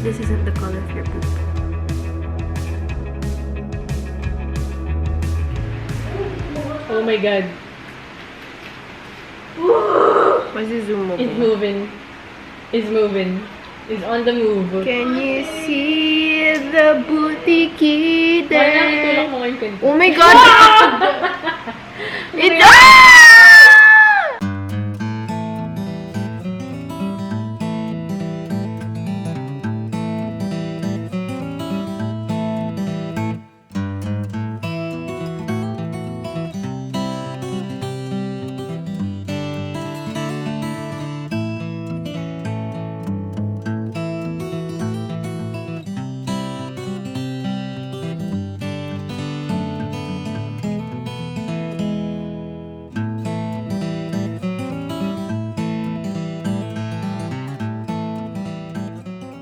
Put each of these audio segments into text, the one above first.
this isn't the color of your poop. Oh my god. What's the zoom mo? It's moving. It's moving. It's on the move. Can you see the booty kid? Wala, itulak mo ngayon kanina. Oh my god! It's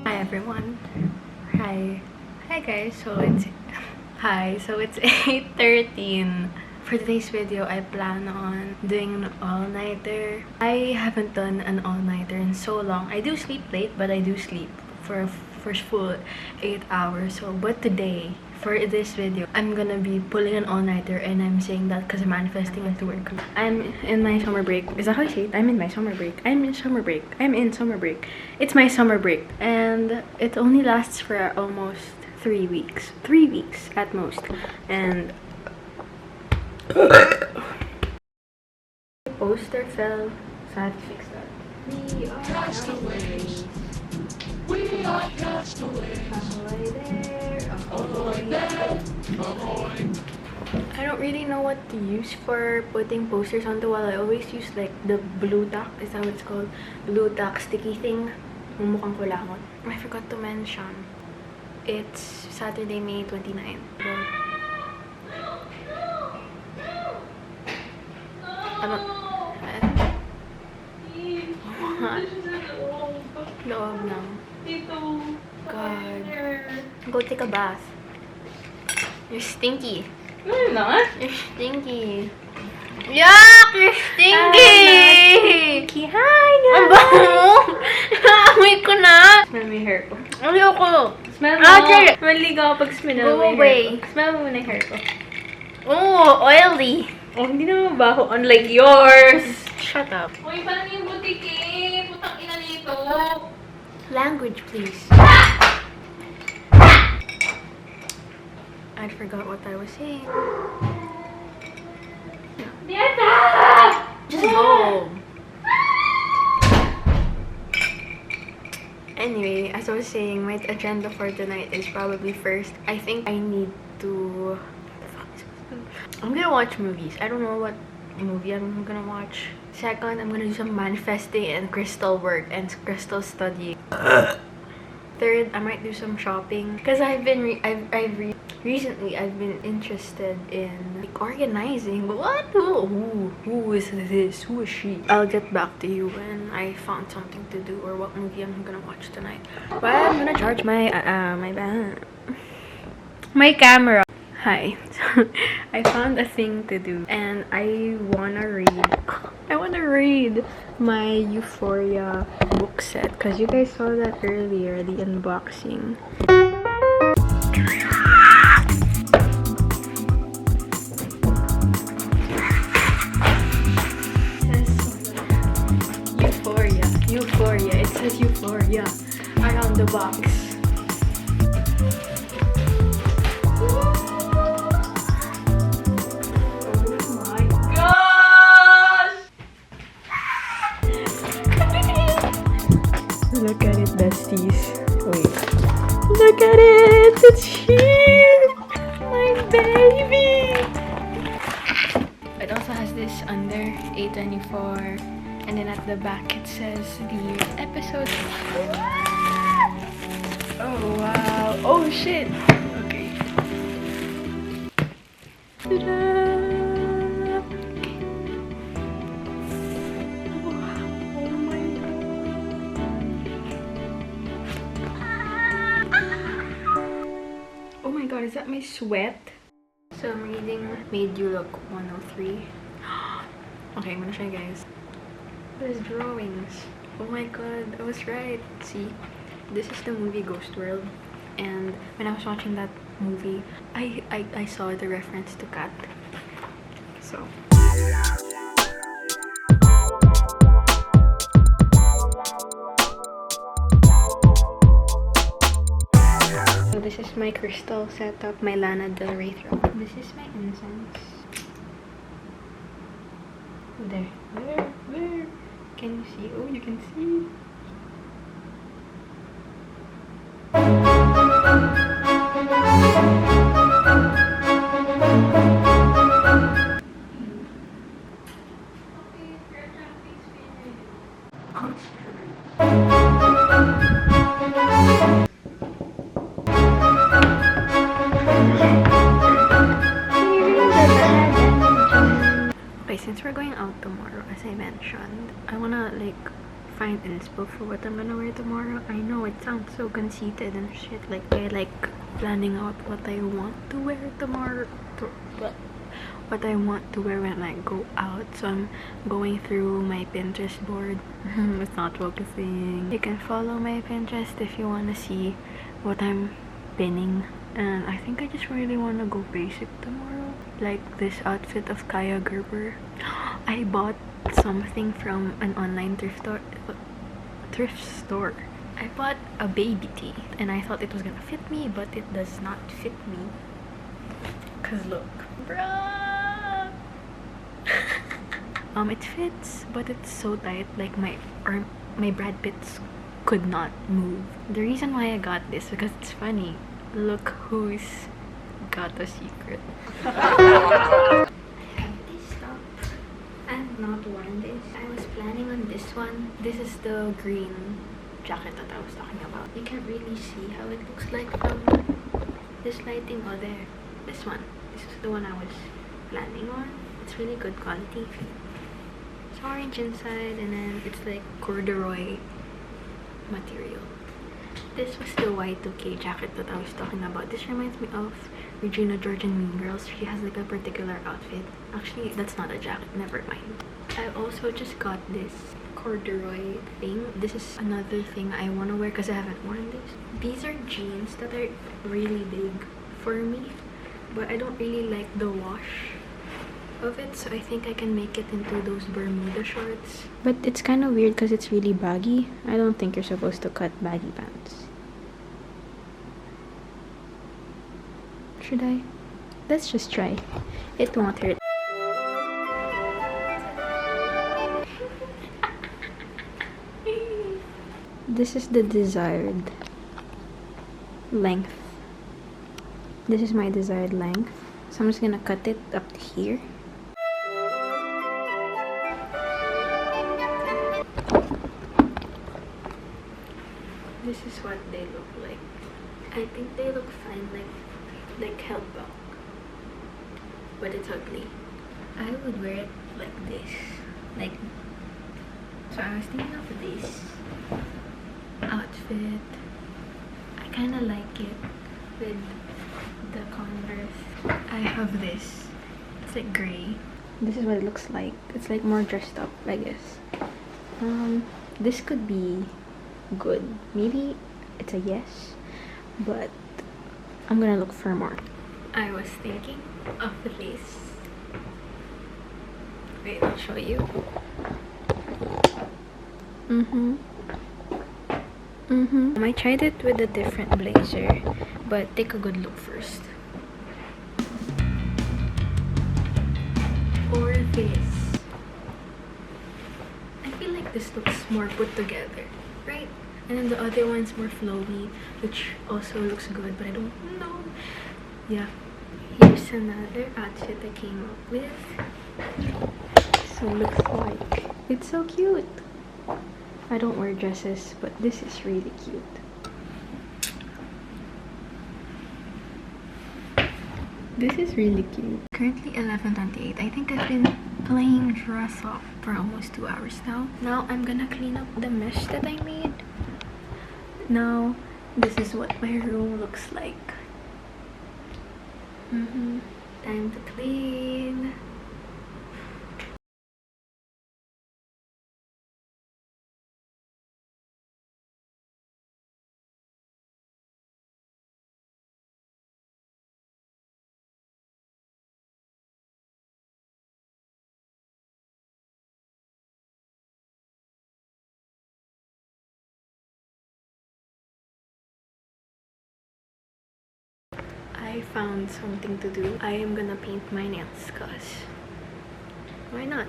Hi everyone. Hi guys. So it's 8:13. For today's video, I plan on doing an all-nighter. I haven't done an all-nighter in so long. I do sleep late, but I do sleep for a full 8 hours. So but today, for this video, I'm gonna be pulling an all-nighter, and I'm saying that because I'm manifesting it to work. I'm in my summer break. Is that how I say it? I'm in my summer break. I'm in summer break. I'm in summer break. It's my summer break, and it only lasts for almost 3 weeks. 3 weeks at most. And the poster fell, so I have to fix that. We are castaways. We are castaways. Ahoy there. Ahoy. I don't really know what to use for putting posters on the wall. I always use like the blue tack. Is that what it's called? Blue tack sticky thing. Yung mukhang kulangot. I forgot to mention. It's Saturday, May 29. Loob lang. God. Go take a bath. You're stinky. No, you're not. You're stinky. Yuck! You're stinky! Hi, Ang bango! Naamoy ko na! Smell mo yung hair ko. Ayoko! Smell mo. Actually, Mali ka kapag smell go mo yung away. hair ko. Smell mo muna yung hair ko. Oh, oily! Oh, hindi naman baho. Unlike yours. Shut up. Uy, parang yung butiki. Putang ina nito. Language, please. I forgot what I was saying. Dieta! Just go! Anyway, as I was saying, my agenda for tonight is probably first, I think I need to... I'm gonna watch movies. I don't know what movie I'm gonna watch. Second, I'm gonna do some manifesting and crystal work and crystal studying. Third, I might do some shopping because recently I've been interested in like organizing. What? Who is this? Who is she? I'll get back to you when I found something to do or what movie I'm gonna watch tonight. But I'm gonna charge my camera. Hi. I found a thing to do and I wanna read my Euphoria book set because you guys saw that earlier, the unboxing. Euphoria. It says Euphoria around the box. Look at it, besties. Wait. Look at it! It's here! My baby! It also has this under A24. And then at the back it says the episode. Oh wow. Oh shit! Okay. Ta-da! Is that my sweat? So I'm reading Made You Look 103. Okay, I'm gonna show you guys. There's drawings. Oh my god, I was right. See? This is the movie Ghost World, and when I was watching that movie, I saw the reference to cat. So this is my crystal setup, my Lana Del Rey throne. This is my incense. There. Can you see? Oh, you can see. Okay, since we're going out tomorrow, as I mentioned, I wanna like find inspo for what I'm gonna wear tomorrow. I know it sounds so conceited and shit, like I like planning out what I want to wear tomorrow, what I want to wear when I go out. So I'm going through my Pinterest board. It's not focusing. You can follow my Pinterest if you wanna see what I'm pinning. And I think I just really wanna go basic tomorrow. Like this outfit of Kaya Gerber. I bought something from an online thrift store. I bought a baby tee and I thought it was gonna fit me, but it does not fit me. Cause look, bruh. It fits, but it's so tight. Like my arm, my Brad Pitts could not move. The reason why I got this because it's funny. Look who's got a secret. I have this top. I have not worn this. I was planning on this one. This is the green jacket that I was talking about. You can't really see how it looks like from this lighting. Oh, there. This one. This is the one I was planning on. It's really good quality. It's orange inside and then it's like corduroy material. This was the Y2K jacket that I was talking about. This reminds me of Regina George in Mean Girls. She has like a particular outfit. Actually, that's not a jacket. Never mind. I also just got this corduroy thing. This is another thing I want to wear because I haven't worn this. These are jeans that are really big for me, but I don't really like the wash of it, so I think I can make it into those Bermuda shorts. But it's kind of weird because it's really baggy. I don't think you're supposed to cut baggy pants. Should I? Let's just try. It won't hurt. This is the desired length. This is my desired length. So I'm just gonna cut it up to here. This is what they look like. I think they look fine, like held back, but it's ugly. I would wear it like this, like. So I was thinking of this outfit. I kind of like it with the Converse. I have this. It's like gray. This is what it looks like. It's like more dressed up, I guess. This could be good. Maybe it's a yes, but I'm gonna look for more. I was thinking of this. Wait, I'll show you. I tried it with a different blazer, but take a good look first. Or this. I feel like this looks more put together, right? And then the other one's more flowy, which also looks good, but I don't know. Yeah. Here's another outfit I came up with. So it looks like. It's so cute. I don't wear dresses, but this is really cute. This is really cute. Currently 11:28. I think I've been playing dress up for almost 2 hours now. Now I'm gonna clean up the mess that I made. Now this is what my room looks like. Time to clean. I found something to do. I am gonna paint my nails, cause why not?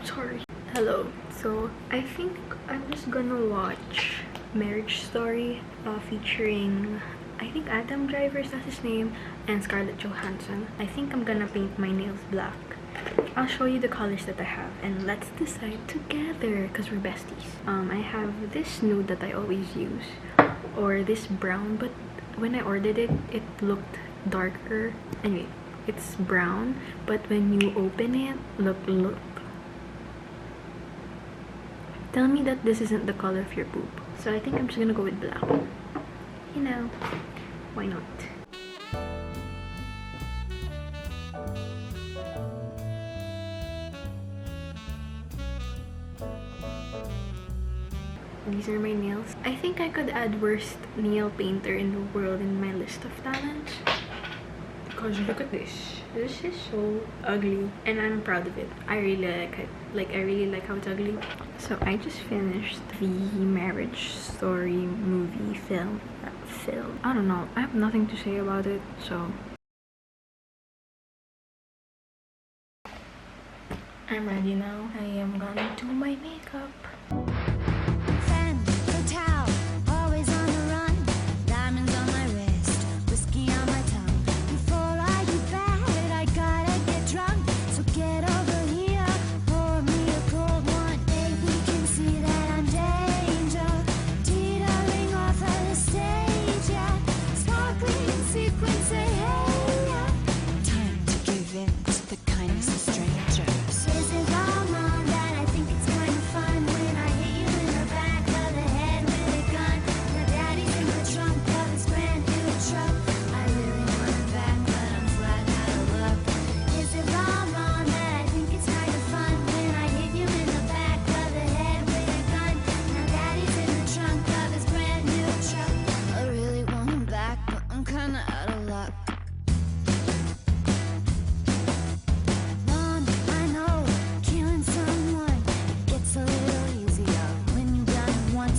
Sorry. Hello. So I think I'm just gonna watch Marriage Story featuring, I think Adam Driver's that's his name, and Scarlett Johansson. I think I'm gonna paint my nails black. I'll show you the colors that I have and let's decide together because we're besties. I have this nude that I always use, or this brown, but when I ordered it, it looked darker. Anyway, it's brown, but when you open it, look. Tell me that this isn't the color of your poop. So I think I'm just gonna go with black. You know, why not? These are my nails. I think I could add worst nail painter in the world in my list of talents. Because look at this. This is so ugly. And I'm proud of it. I really like it. I really like how it's ugly. So I just finished the Marriage Story movie film. I don't know. I have nothing to say about it. So I'm ready now. I am gonna do my makeup.